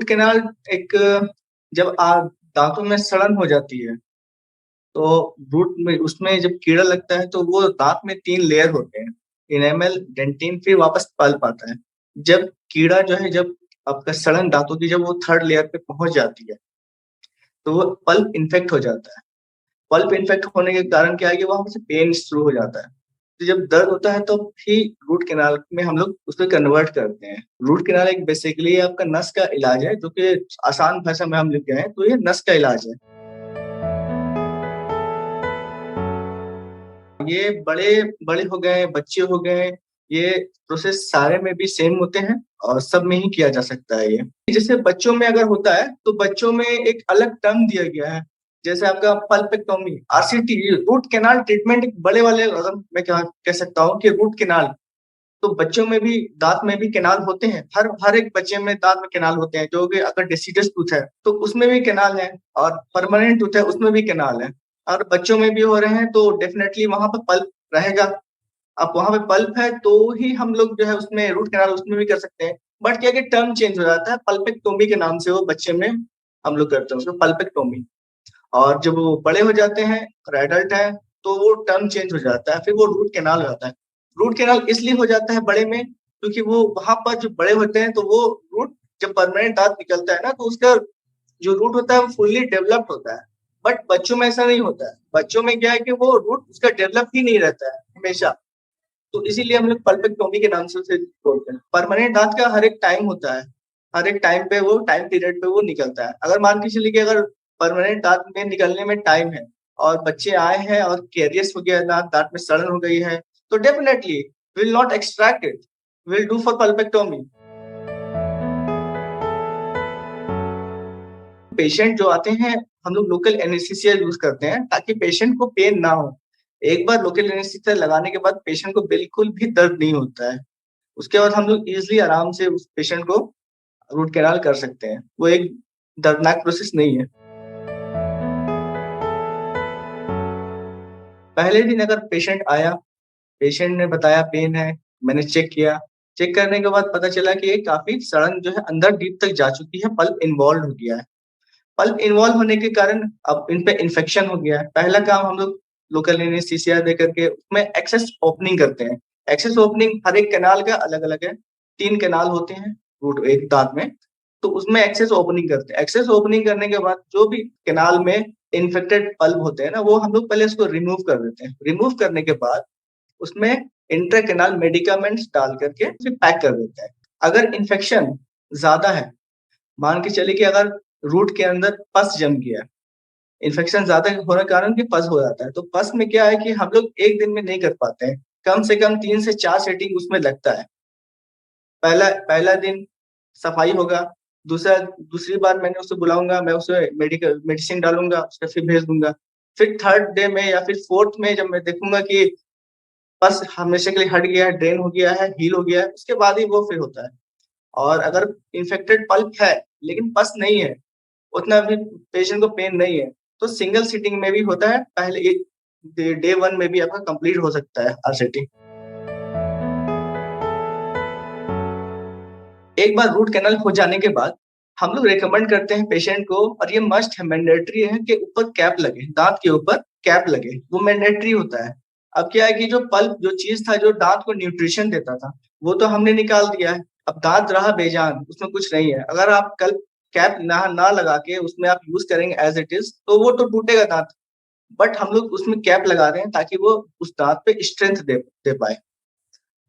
Root canal एक जब दांतों में सड़न हो जाती है तो रूट में उसमें जब कीड़ा लगता है तो वो दांत में 3 लेयर होते हैं, इनेमल, डेंटिन, फिर वापस पल्प आता है। जब कीड़ा जो है जब आपका सड़न दांतों की जब वो 3rd लेयर पे पहुंच जाती है तो वो पल्प इन्फेक्ट हो जाता है। पल्प इन्फेक्ट होने के कारण क्या है कि वहां से पेन शुरू हो जाता है। तो जब दर्द होता है तो ही रूट कैनाल में हम लोग उसको कन्वर्ट करते हैं। रूट कैनाल एक बेसिकली आपका नस का इलाज है, जो कि आसान भाषा में हम लिख गए हैं तो ये नस का इलाज है। ये बड़े बड़े हो गए, बच्चे हो गए, ये प्रोसेस सारे में भी सेम होते हैं और सब में ही किया जा सकता है ये। जैसे बच्चों में अगर होता है तो बच्चों में एक अलग टर्म दिया गया है, जैसे आपका पल्पेक्टोमी, आरसीटी, रूट कैनाल ट्रीटमेंट। एक बड़े वाले अगर मैं क्या कह सकता हूँ कि रूट कैनाल, तो बच्चों में भी दांत में भी कैनाल होते हैं। हर हर एक बच्चे में दांत में कैनाल होते हैं, जो कि अगर डेसिडस टूथ है तो उसमें भी कैनाल है, और परमानेंट टूथ है उसमें भी कैनाल है। और बच्चों में भी हो रहे हैं तो डेफिनेटली वहां पर पल्प रहेगा। अब वहां पे पल्प है तो ही हम लोग जो है उसमें रूट कैनाल उसमें भी कर सकते हैं। बट क्या कि टर्म चेंज हो जाता है, पल्पेक्टोमी के नाम से वो बच्चे में हम लोग करते हैं उसको पल्पेक्टोमी। और जब वो बड़े हो जाते हैं और एडल्ट है तो वो टर्म चेंज हो जाता है, फिर वो रूट कैनाल हो जाता है। रूट कैनाल इसलिए हो जाता है बड़े में क्योंकि वो वहां पर जो बड़े होते हैं तो वो रूट, जब परमानेंट दांत निकलता है ना तो उसका जो रूट होता है वो फुल्ली डेवलप्ड होता है। बट बच्चों में ऐसा नहीं होता है। बच्चों में क्या है कि वो रूट उसका डेवलप ही नहीं रहता है हमेशा। तो इसीलिए हम लोग पल्पेक्टोमी के नाम से उसे बोलते हैं। परमानेंट दांत का हर एक टाइम होता है, हर एक टाइम पे वो टाइम पीरियड पे वो निकलता है। अगर मान के चलिए कि अगर परमानेंट दांत में निकलने में टाइम है और बच्चे आए हैं और कैरियस हो गया है, दांत दांत में सड़न हो गई है, तो definitely will not extract it, will do for pulpectomy. Patient जो आते हैं हम लोग लोकल एनेस्थीसिया यूज करते हैं ताकि पेशेंट को पेन ना हो। एक बार लोकल एनेस्थीसिया लगाने के बाद पेशेंट को बिल्कुल भी दर्द नहीं होता है। उसके बाद हम लोग इजिली आराम से उस पेशेंट को रूट कैनाल कर सकते हैं। वो एक दर्दनाक प्रोसेस नहीं है। पहले दिन अगर पेशेंट आया, पेशेंट ने बताया पेन है, मैंने चेक किया। चेक करने के बाद पता चला कि ये काफी सड़न जो है अंदर डीप तक जा चुकी है, पल्प इन्वॉल्व हो गया है। पल्प इन्वॉल्व होने के कारण अब इन पे इन्फेक्शन हो गया है। पहला काम हम लोग लोकल एनेस्थीसिया दे करके उसमें एक्सेस ओपनिंग करते हैं। एक्सेस ओपनिंग हर एक कैनाल का अलग अलग है। 3 कैनाल होते हैं रूट एक दांत में, तो उसमें एक्सेस ओपनिंग करते हैं। एक्सेस ओपनिंग करने के बाद जो भी कैनाल में इन्फेक्टेड पल्प होते हैं ना, वो हम लोग पहले उसको रिमूव कर देते हैं। रिमूव करने के बाद उसमें इंट्रा कैनाल मेडिकामेंट्स डाल करके फिर पैक कर देते हैं। अगर इन्फेक्शन ज्यादा है, मान के चलिए कि अगर रूट के अंदर पस जम गया, इन्फेक्शन ज्यादा होने के कारण कि पस हो जाता है, तो पस में क्या है कि हम लोग एक दिन में नहीं कर पाते हैं। कम से कम 3 से 4 सेटिंग उसमें लगता है। पहला पहला दिन सफाई होगा, दूसरी बार मैंने उसे बुलाऊंगा, मैं उसे मेडिकल मेडिसिन डालूंगा, उसका फिर भेज दूंगा। फिर 3rd डे में या फिर 4th में जब मैं देखूंगा कि पस हमेशा के लिए हट गया है, ड्रेन हो गया है, हील हो गया है, उसके बाद ही वो फिर होता है। और अगर इन्फेक्टेड पल्प है लेकिन पस नहीं है, उतना भी पेशेंट को पेन नहीं है, तो सिंगल सीटिंग में भी होता है। पहले एक डे 1 में भी आपका कंप्लीट हो सकता है आरसीटी। एक बार रूट कैनल हो जाने के बाद हम लोग रिकमेंड करते हैं पेशेंट को, और ये मस्ट है, मैंडेटरी है कि ऊपर कैप लगे, दांत के ऊपर कैप लगे, वो मैंडेटरी होता है। अब क्या है कि जो पल्प जो चीज था जो दांत को न्यूट्रिशन देता था वो तो हमने निकाल दिया है। अब दांत रहा बेजान, उसमें कुछ नहीं है। अगर आप कल कैप ना ना लगा के उसमें आप यूज करेंगे एज इट इज तो वो तो टूटेगा दांत। बट हम लोग उसमें कैप लगा रहे हैं ताकि वो उस दांत पे स्ट्रेंथ दे पाए।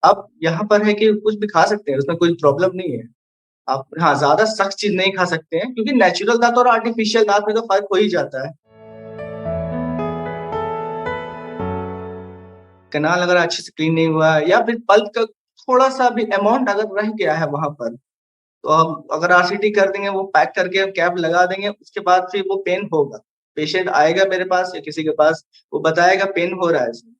अब यहाँ पर है कि कुछ भी खा सकते हैं, उसमें कोई प्रॉब्लम नहीं है। आप हाँ, ज्यादा सख्त चीज नहीं खा सकते हैं क्योंकि नेचुरल दांत और आर्टिफिशियल दांत में तो फर्क हो ही जाता है। कैनाल अगर अच्छे से क्लीन नहीं हुआ है या फिर पल्प का थोड़ा सा भी अमाउंट अगर रह गया है वहां पर, तो हम अगर आरसीटी कर देंगे, वो पैक करके कैप लगा देंगे, उसके बाद फिर वो पेन होगा। पेशेंट आएगा मेरे पास या किसी के पास, वो बताएगा पेन हो रहा है इसमें।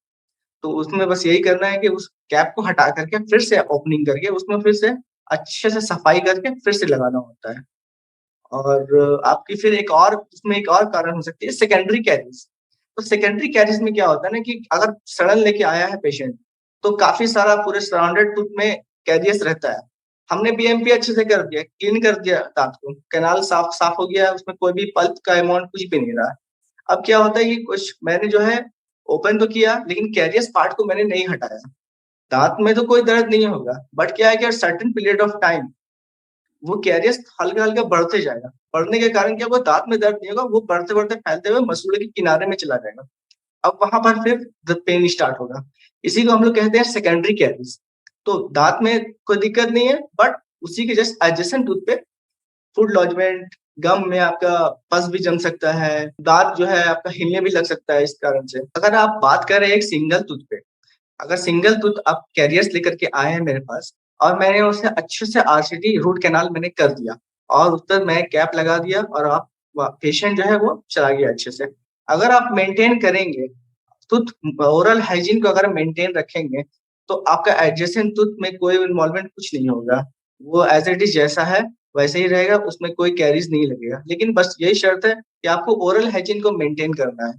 तो उसमें बस यही करना है कि उस कैप को हटा करके फिर से ओपनिंग करके उसमें फिर से अच्छे से सफाई करके फिर से लगाना होता है। और आपकी फिर एक और उसमें एक और कारण हो सकती है सेकेंडरी कैरीज। तो सेकेंडरी कैरीज में क्या होता है ना कि अगर सड़न लेके आया है पेशेंट, तो काफी सारा पूरे सराउंडेड टूथ में कैरियस रहता है। हमने बीएमपी अच्छे से कर दिया, क्लीन कर दिया दांत को, कैनाल साफ साफ हो गया, उसमें कोई भी पल्प का अमाउंट कुछ भी नहीं रहा। अब क्या होता है कि कुछ मैंने जो है ओपन तो किया, लेकिन कैरियस पार्ट को मैंने नहीं हटाया। दांत में तो कोई दर्द नहीं होगा, बट क्या है कि सर्टेन पीरियड ऑफ टाइम वो कैरियस हल्का हल्का बढ़ते जाएगा। बढ़ने के कारण क्या, वो दांत में दर्द नहीं होगा, वो बढ़ते बढ़ते फैलते हुए मसूड़े के किनारे में चला जाएगा। अब वहां पर फिर द पेन स्टार्ट होगा। इसी को हम लोग कहते हैं सेकेंडरी कैरियस। तो दांत में कोई दिक्कत नहीं है, बट उसी के जस्ट एडजेसेंट टूथ पे फूड लॉजमेंट, गम में आपका पस भी जम सकता है, दांत जो है आपका हिलने भी लग सकता है। इस कारण से अगर आप बात करें एक सिंगल टूथ पे, अगर सिंगल टूथ आप कैरियर्स लेकर के आए हैं मेरे पास, और मैंने उसे अच्छे से आरसीटी रूट कैनाल मैंने कर दिया, और उस पर मैं कैप लगा दिया, और आप पेशेंट जो है वो चला गया अच्छे से। अगर आप मेंटेन करेंगे टूथ ओरल हाइजीन को, अगर मेंटेन रखेंगे, तो आपका एडजेसेंट टूथ में कोई इन्वॉल्वमेंट कुछ नहीं होगा। वो एज इट इज जैसा है वैसे ही रहेगा, उसमें कोई कैरीज नहीं लगेगा। लेकिन बस यही शर्त है कि आपको ओरल हाइजीन को मेंटेन करना है।